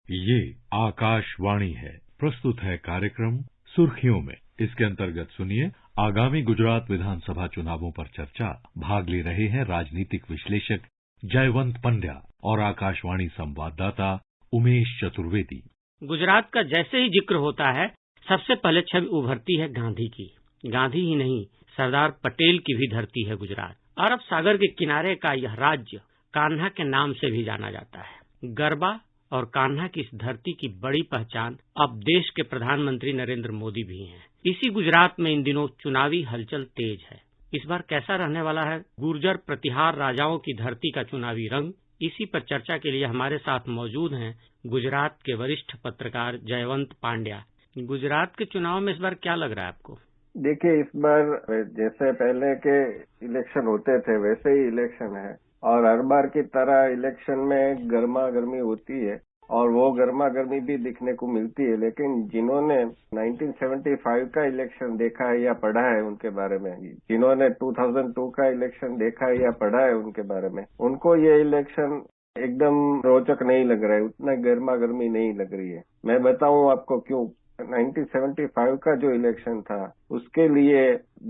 ये आकाशवाणी है। प्रस्तुत है कार्यक्रम सुर्खियों में। इसके अंतर्गत सुनिए आगामी गुजरात विधानसभा चुनावों पर चर्चा। भाग ले रहे हैं राजनीतिक विश्लेषक जयवंत पंड्या और आकाशवाणी संवाददाता उमेश चतुर्वेदी। गुजरात का जैसे ही जिक्र होता है, सबसे पहले छवि उभरती है गांधी की। गांधी ही नहीं, सरदार पटेल की भी धरती है गुजरात। अरब सागर के किनारे का यह राज्य कान्हा के नाम से भी जाना जाता है। गरबा और कान्हा की इस धरती की बड़ी पहचान अब देश के प्रधानमंत्री नरेंद्र मोदी भी हैं। इसी गुजरात में इन दिनों चुनावी हलचल तेज है। इस बार कैसा रहने वाला है गुर्जर प्रतिहार राजाओं की धरती का चुनावी रंग? इसी पर चर्चा के लिए हमारे साथ मौजूद हैं गुजरात के वरिष्ठ पत्रकार जयवंत पांड्या। गुजरात के चुनाव में इस बार क्या लग रहा है आपको? देखिए, इस बार जैसे पहले के इलेक्शन होते थे वैसे ही इलेक्शन है और हर बार की तरह इलेक्शन में गर्मा गर्मी होती है और वो गर्मा गर्मी भी दिखने को मिलती है। लेकिन जिन्होंने 1975 का इलेक्शन देखा है या पढ़ा है उनके बारे में, जिन्होंने 2002 का इलेक्शन देखा है या पढ़ा है उनके बारे में, उनको ये इलेक्शन एकदम रोचक नहीं लग रहा है, उतना गर्मा गर्मी नहीं लग रही है। मैं बताऊं आपको क्यों। 1975 का जो इलेक्शन था उसके लिए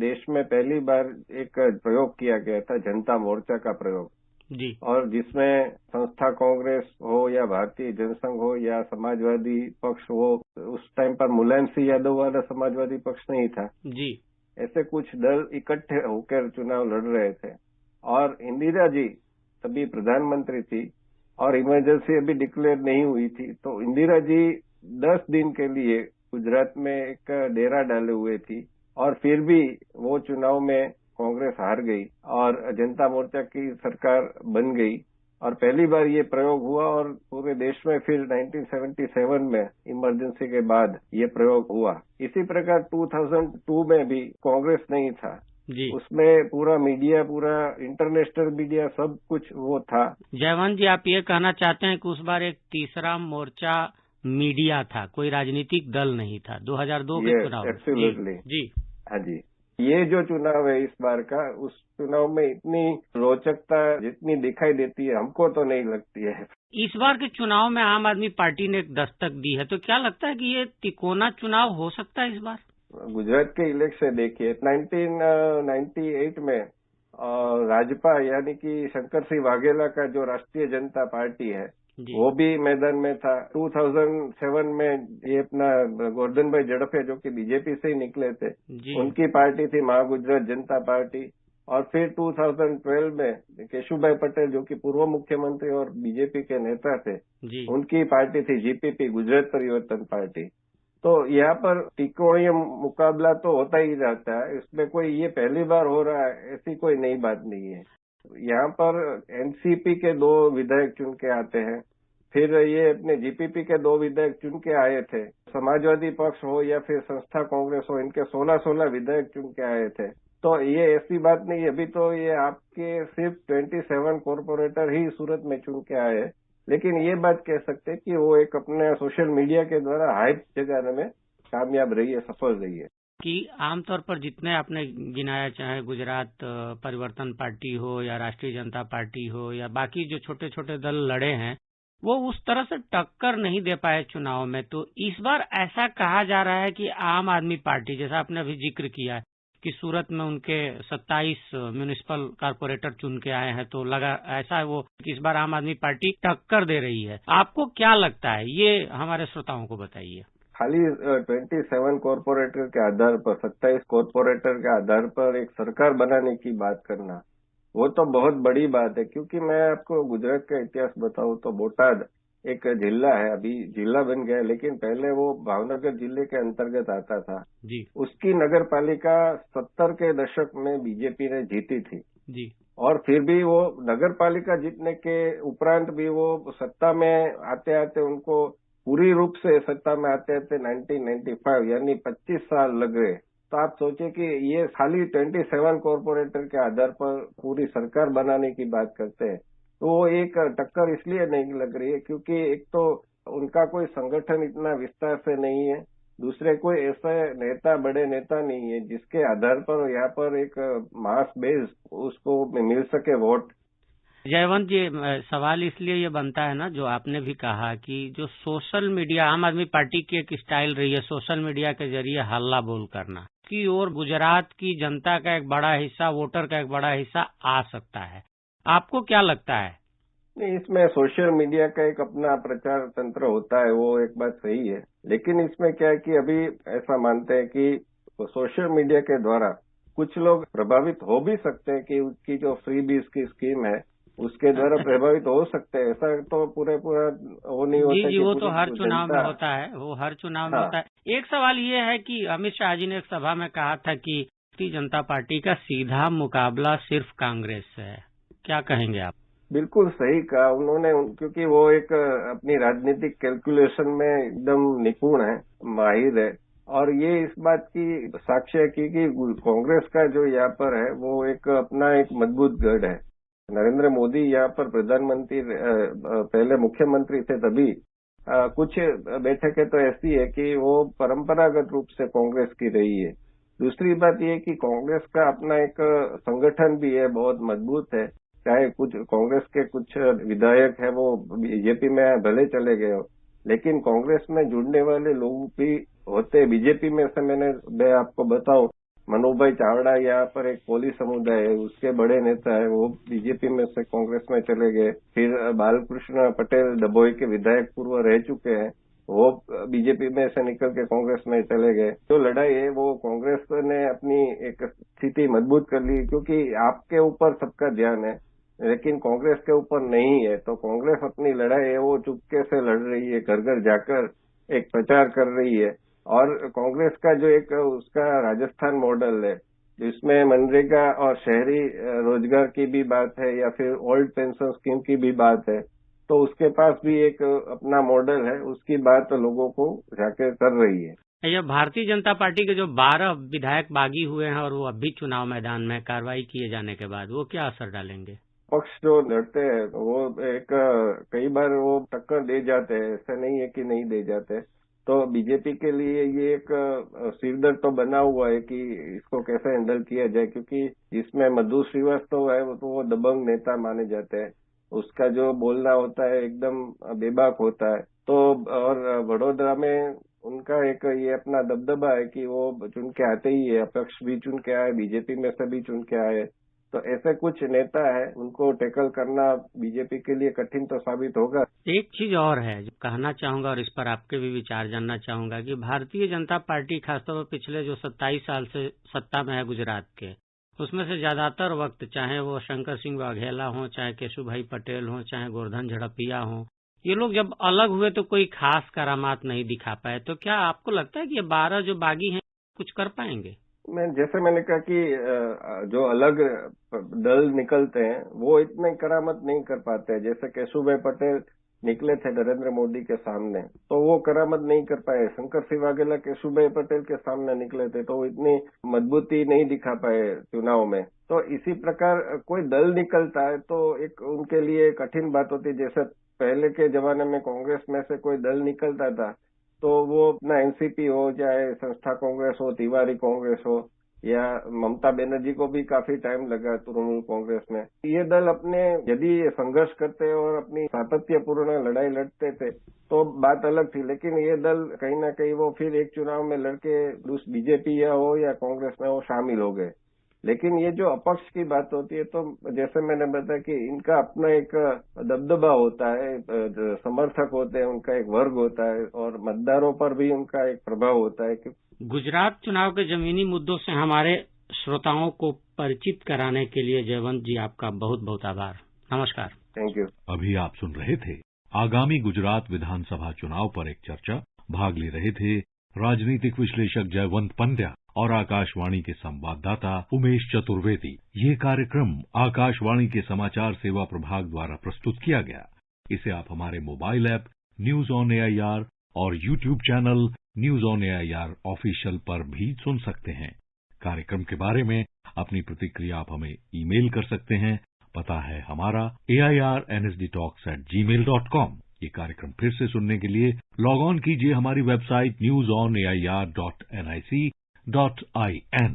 देश में पहली बार एक प्रयोग किया गया था, जनता मोर्चा का प्रयोग जी। और जिसमें संस्था कांग्रेस हो या भारतीय जनसंघ हो या समाजवादी पक्ष हो, उस टाइम पर मुलायम सिंह यादव वाला समाजवादी पक्ष नहीं था जी, ऐसे कुछ दल इकट्ठे होकर चुनाव लड़ रहे थे और इंदिरा जी तभी प्रधानमंत्री थी और इमरजेंसी अभी डिक्लेयर नहीं हुई थी। तो इंदिरा जी 10 दिन के लिए गुजरात में एक डेरा डाले हुए थी और फिर भी वो चुनाव में कांग्रेस हार गई और जनता मोर्चा की सरकार बन गई और पहली बार ये प्रयोग हुआ और पूरे देश में फिर 1977 में इमरजेंसी के बाद ये प्रयोग हुआ। इसी प्रकार 2002 में भी कांग्रेस नहीं था जी। उसमें पूरा मीडिया, पूरा इंटरनेशनल मीडिया, सब कुछ वो था। जयवंत जी, आप ये कहना चाहते हैं कि उस बार एक तीसरा मोर्चा मीडिया था, कोई राजनीतिक दल नहीं था 2002 के चुनाव में? एब्सोल्युटली जी। हाँ जी। ये जो चुनाव है इस बार का, उस चुनाव में इतनी रोचकता जितनी दिखाई देती है हमको तो नहीं लगती है। इस बार के चुनाव में आम आदमी पार्टी ने एक दस्तक दी है, तो क्या लगता है कि ये तिकोना चुनाव हो सकता है इस बार? गुजरात के इलेक्शन देखिए, 1998 में राजपा यानी कि शंकर सिंह वाघेला का जो राष्ट्रीय जनता पार्टी है वो भी मैदान में था। 2007 में ये अपना गोवर्धन भाई झड़फिया जो कि बीजेपी से ही निकले थे, उनकी पार्टी थी महागुजरात जनता पार्टी। और फिर 2012 में केशुभाई पटेल जो कि पूर्व मुख्यमंत्री और बीजेपी के नेता थे, उनकी पार्टी थी जीपीपी, गुजरात परिवर्तन पार्टी। तो यहाँ पर त्रिकोणीय मुकाबला तो होता ही रहता है, इसमें कोई ये पहली बार हो रहा है ऐसी कोई नई बात नहीं है। यहाँ पर एनसीपी के 2 विधायक चुन के आते हैं, फिर ये अपने जीपीपी के 2 विधायक चुन के आए थे, समाजवादी पक्ष हो या फिर संस्था कांग्रेस हो, इनके 16 विधायक चुन के आए थे। तो ये ऐसी बात नहीं है, अभी तो ये आपके सिर्फ 27 कॉर्पोरेटर ही सूरत में चुन के आए, लेकिन ये बात कह सकते हैं कि वो एक अपने सोशल मीडिया के द्वारा हाइप जगाने में कामयाब रही है, सफल रही है। कि आमतौर पर जितने आपने गिनाया, चाहे गुजरात परिवर्तन पार्टी हो या राष्ट्रीय जनता पार्टी हो या बाकी जो छोटे छोटे दल लड़े हैं, वो उस तरह से टक्कर नहीं दे पाए चुनाव में। तो इस बार ऐसा कहा जा रहा है कि आम आदमी पार्टी, जैसा आपने अभी जिक्र किया कि सूरत में उनके 27 म्यूनिसिपल कारपोरेटर चुन के आए हैं, तो लगा ऐसा है वो कि इस बार आम आदमी पार्टी टक्कर दे रही है। आपको क्या लगता है, ये हमारे श्रोताओं को बताइए। खाली 27 कॉर्पोरेटर के आधार पर, 27 कॉर्पोरेटर के आधार पर एक सरकार बनाने की बात करना, वो तो बहुत बड़ी बात है। क्योंकि मैं आपको गुजरात का इतिहास बताऊं तो बोटाद एक जिला है, अभी जिला बन गया, लेकिन पहले वो भावनगर जिले के अंतर्गत आता था जी। उसकी नगर पालिका 70 के दशक में बीजेपी ने जीती थी जी। और फिर भी वो नगर पालिका जीतने के उपरांत भी वो सत्ता में आते आते उनको पूरी रूप से सत्ता में आते आते 1995 यानी 25 साल लग गए। तो आप सोचिए कि ये खाली 27 कॉर्पोरेटर के आधार पर पूरी सरकार बनाने की बात करते हैं, तो वो एक टक्कर इसलिए नहीं लग रही है क्योंकि एक तो उनका कोई संगठन इतना विस्तार से नहीं है, दूसरे कोई ऐसे नेता, बड़े नेता नहीं है जिसके आधार पर यहाँ पर एक मास बेस उसको मिल सके वोट। जयवंत जी, सवाल इसलिए ये बनता है ना, जो आपने भी कहा कि जो सोशल मीडिया, आम आदमी पार्टी की एक स्टाइल रही है सोशल मीडिया के जरिए हल्ला बोल करना की ओर गुजरात की जनता का एक बड़ा हिस्सा, वोटर का एक बड़ा हिस्सा आ सकता है। आपको क्या लगता है? नहीं, इसमें सोशल मीडिया का एक अपना प्रचार तंत्र होता है, वो एक बात सही है। लेकिन इसमें क्या है कि अभी ऐसा मानते हैं कि सोशल मीडिया के द्वारा कुछ लोग प्रभावित हो भी सकते हैं कि उसकी जो फ्री बीज की स्कीम है उसके द्वारा प्रभावित हो सकते हैं। ऐसा तो पूरा वो नहीं होता। जी, वो तो हर चुनाव में होता है, वो हर चुनाव में होता है। एक सवाल ये है कि अमित शाह जी ने एक सभा में कहा था कि भारतीय जनता पार्टी का सीधा मुकाबला सिर्फ कांग्रेस से है, क्या कहेंगे आप? बिल्कुल सही कहा उन्होंने, क्योंकि वो एक अपनी राजनीतिक कैलकुलेशन में एकदम निपुण है, माहिर है। और ये इस बात की साक्ष्य है कि कांग्रेस का जो यहाँ पर है वो एक अपना एक मजबूत गढ़ है। नरेंद्र मोदी यहाँ पर प्रधानमंत्री, पहले मुख्यमंत्री थे तभी कुछ बैठकें तो ऐसी है कि वो परंपरागत रूप से कांग्रेस की रही है। दूसरी बात ये कि कांग्रेस का अपना एक संगठन भी है, बहुत मजबूत है। चाहे कुछ कांग्रेस के कुछ विधायक है वो बीजेपी में भले चले गए हो, लेकिन कांग्रेस में जुड़ने वाले लोग भी होते। बीजेपी में से मैं आपको बताऊं, मनोभाई चावड़ा यहाँ पर एक कोली समुदाय है, उसके बड़े नेता है, वो बीजेपी में से कांग्रेस में चले गए। फिर बालकृष्ण पटेल डभोई के विधायक पूर्व रह चुके हैं, वो बीजेपी में से निकल के कांग्रेस में चले गए। जो लड़ाई है वो कांग्रेस ने अपनी एक स्थिति मजबूत कर ली, क्योंकि आपके ऊपर सबका ध्यान है लेकिन कांग्रेस के ऊपर नहीं है। तो कांग्रेस अपनी लड़ाई है वो चुपके से लड़ रही है, घर घर जाकर एक प्रचार कर रही है। और कांग्रेस का जो एक उसका राजस्थान मॉडल है, जिसमें मनरेगा और शहरी रोजगार की भी बात है या फिर ओल्ड पेंशन स्कीम की भी बात है, तो उसके पास भी एक अपना मॉडल है, उसकी बात लोगों को जाके कर रही है। यह भारतीय जनता पार्टी के जो 12 विधायक बागी हुए हैं और वो अब भी चुनाव मैदान में कार्रवाई किए जाने के बाद वो क्या असर डालेंगे? पक्ष जो लड़ते हैं वो एक कई बार वो टक्कर दे जाते हैं, ऐसा नहीं है कि नहीं दे जाते। तो बीजेपी के लिए ये एक सिरदर्द तो बना हुआ है कि इसको कैसे हैंडल किया जाए, क्योंकि इसमें मधु श्रीवास्तव है तो वो दबंग नेता माने जाते हैं। उसका जो बोलना होता है एकदम बेबाक होता है। तो और वडोदरा में उनका एक ये अपना दबदबा है कि वो चुन के आते ही है, अपक्ष भी चुन के आए, बीजेपी में से भी चुन के आए। तो ऐसे कुछ नेता है, उनको टैकल करना बीजेपी के लिए कठिन तो साबित होगा। एक चीज और है जो कहना चाहूंगा और इस पर आपके भी विचार जानना चाहूंगा कि भारतीय जनता पार्टी खासतौर पर पिछले जो 27 साल से सत्ता में है गुजरात के, उसमें से ज्यादातर वक्त चाहे वो शंकर सिंह वाघेला हो, चाहे केशुभाई पटेल हो, चाहे गोवर्धन झड़पिया हो, ये लोग जब अलग हुए तो कोई खास करामात नहीं दिखा पाए। तो क्या आपको लगता है कि ये 12 जो बागी हैं कुछ कर पाएंगे? जैसे मैंने कहा कि जो अलग दल निकलते हैं वो इतने करामत नहीं कर पाते। जैसे केशुभाई पटेल निकले थे नरेंद्र मोदी के सामने तो वो करामत नहीं कर पाए। शंकर सिंह वाघेला केशुभाई पटेल के सामने निकले थे तो वो इतनी मजबूती नहीं दिखा पाए चुनाव में। तो इसी प्रकार कोई दल निकलता है तो एक उनके लिए कठिन बात होती है। जैसे पहले के जमाने में कांग्रेस में से कोई दल निकलता था तो वो अपना एनसीपी हो, चाहे संस्था कांग्रेस हो, तिवारी कांग्रेस हो, या ममता बनर्जी को भी काफी टाइम लगा तृणमूल कांग्रेस में। ये दल अपने यदि संघर्ष करते और अपनी सातत्यपूर्ण लड़ाई लड़ते थे तो बात अलग थी, लेकिन ये दल कहीं ना कहीं वो फिर एक चुनाव में लड़के बीजेपी या हो या कांग्रेस में वो शामिल हो गए। लेकिन ये जो अपक्ष की बात होती है तो जैसे मैंने बताया कि इनका अपना एक दबदबा होता है, समर्थक होते हैं, उनका एक वर्ग होता है और मतदारों पर भी उनका एक प्रभाव होता है। गुजरात चुनाव के जमीनी मुद्दों से हमारे श्रोताओं को परिचित कराने के लिए जयवंत जी आपका बहुत बहुत आभार। नमस्कार। Thank you. अभी आप सुन रहे थे आगामी गुजरात विधानसभा चुनाव पर एक चर्चा। भाग ले रहे थे राजनीतिक विश्लेषक जयवंत पंड्या और आकाशवाणी के संवाददाता उमेश चतुर्वेदी। ये कार्यक्रम आकाशवाणी के समाचार सेवा प्रभाग द्वारा प्रस्तुत किया गया। इसे आप हमारे mobile app news on AIR और YouTube channel news on AIR official पर भी सुन सकते हैं। कार्यक्रम के बारे में अपनी प्रतिक्रिया आप हमें ईमेल कर सकते हैं। पता है हमारा airnsdtalks@gmail.com। ये कार्यक्रम फिर से सुनने के लिए लॉग ऑन कीजिए हमारी वेबसाइट newsonair.nic.in।